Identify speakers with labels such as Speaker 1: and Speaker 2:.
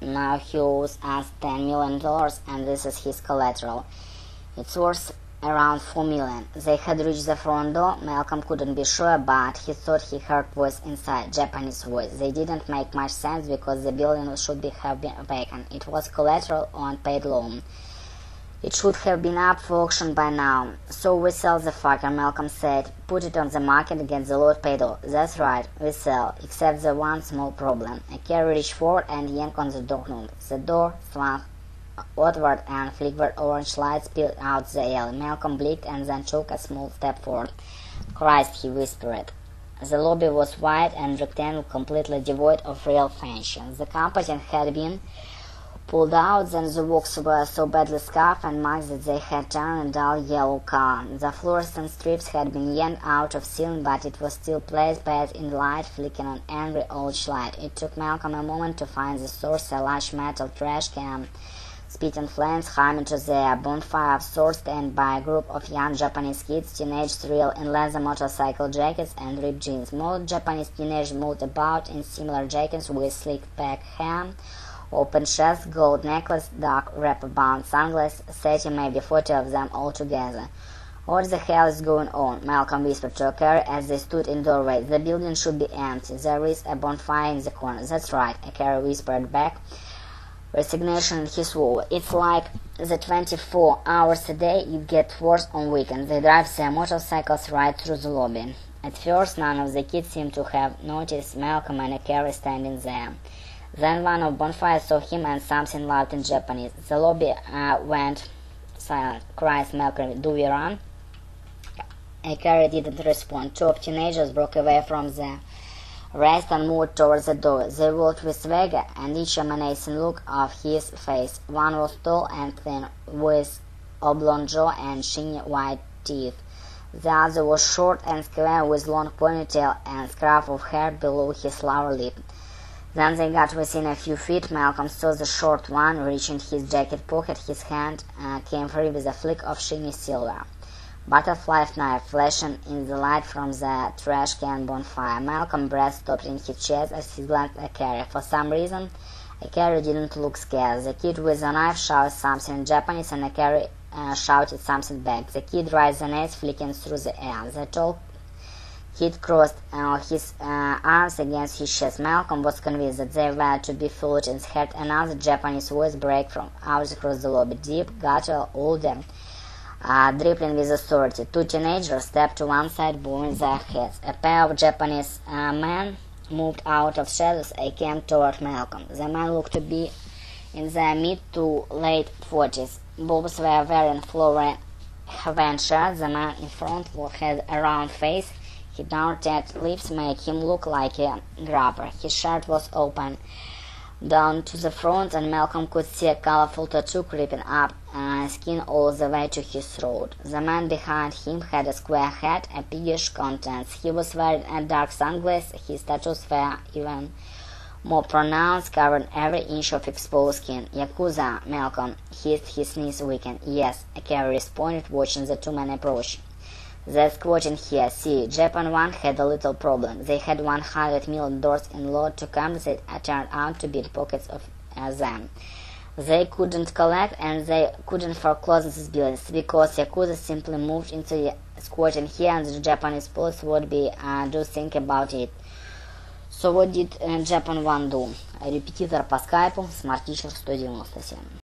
Speaker 1: Now he owes us $10 million and this is his collateral. It's worth around $4 million. They had reached the front door. Malcolm couldn't be sure, but he thought he heard voice inside, Japanese voice. They didn't make much sense because the building should have been vacant. It was collateral on paid loan. It should have been up for auction by now. So we sell the fucker, Malcolm said. Put it on the market, get the lot paid off. That's right, we sell, except the one small problem. A carrier reached forward and yanked on the doorknob. The door swung outward and flickered orange lights spilled out the alley. Malcolm blinked and then took a small step forward. Christ, he whispered. The lobby was wide and rectangular, completely devoid of real furniture. The carpeting had been pulled out, then the walls were so badly scuffed and marked that they had turned a dull yellow color. The fluorescent strips had been yanked out of ceiling, but it was still placed in the light, flickering an angry orange light. It took Malcolm a moment to find the source, a large metal trash can, spitting flames, humming to the bonfire of sorts, and by a group of young Japanese kids, teenagers real in leather motorcycle jackets and ripped jeans. Most Japanese teenagers moved about in similar jackets with slicked back hair, open chest, gold necklace, dark wrapper-bound sunglasses, 30, maybe 40 of them all together. What the hell is going on? Malcolm whispered to a carrier as they stood in the doorway. The building should be empty. There is a bonfire in the corner. That's right, a carrier whispered back, resignation in his voice. It's like the 24 hours a day, it gets worse on weekends. They drive their motorcycles right through the lobby. At first, none of the kids seemed to have noticed Malcolm and a carrier standing there. Then one of bonfires saw him and something loud in Japanese. The lobby went silent. Christ, Malcolm, do we run? A carrier didn't respond. Two of teenagers broke away from the rest and moved towards the door. They walked with swagger and each a menacing look of his face. One was tall and thin, with oblong jaw and shiny white teeth. The other was short and square, with long ponytail and scruff of hair below his lower lip. Then they got within a few feet. Malcolm saw the short one reach in his jacket pocket. His hand came free with a flick of shiny silver. Butterfly knife flashing in the light from the trash can bonfire. Malcolm's breath stopped in his chest as he glanced at Carrie. For some reason, a Carrie didn't look scared. The kid with the knife shouted something in Japanese and a Carrie shouted something back. The kid raised the knife, flicking through the air. The tall kid crossed his arms against his chest. Malcolm was convinced that they were to be followed and heard another Japanese voice break from out across the lobby. Deep, guttural, older, dripping with authority. Two teenagers stepped to one side, bowing their heads. A pair of Japanese men moved out of shadows and came toward Malcolm. The men looked to be in their mid to late 40s. Both were wearing flowery Hawaiian shirts. The man in front had a round face. His dark lips made him look like a grubber. His shirt was open down to the front, and Malcolm could see a colorful tattoo creeping up skin all the way to his throat. The man behind him had a square hat and piggish contents. He was wearing a dark sunglass. His tattoos were even more pronounced, covering every inch of exposed skin. Yakuza, Malcolm hissed, his knees weakened. Yes, a carrier responded, watching the two men approach. They're squatting here. See, Japan 1 had a little problem. They had $100 million in loan to compensate turned out to be pockets of them. They couldn't collect and they couldn't foreclose on these buildings because Yakuza simply moved into the squatting here and the Japanese police would be do think about it. So what did Japan 1 do? Репетитор по скайпу, Smart Teacher 197.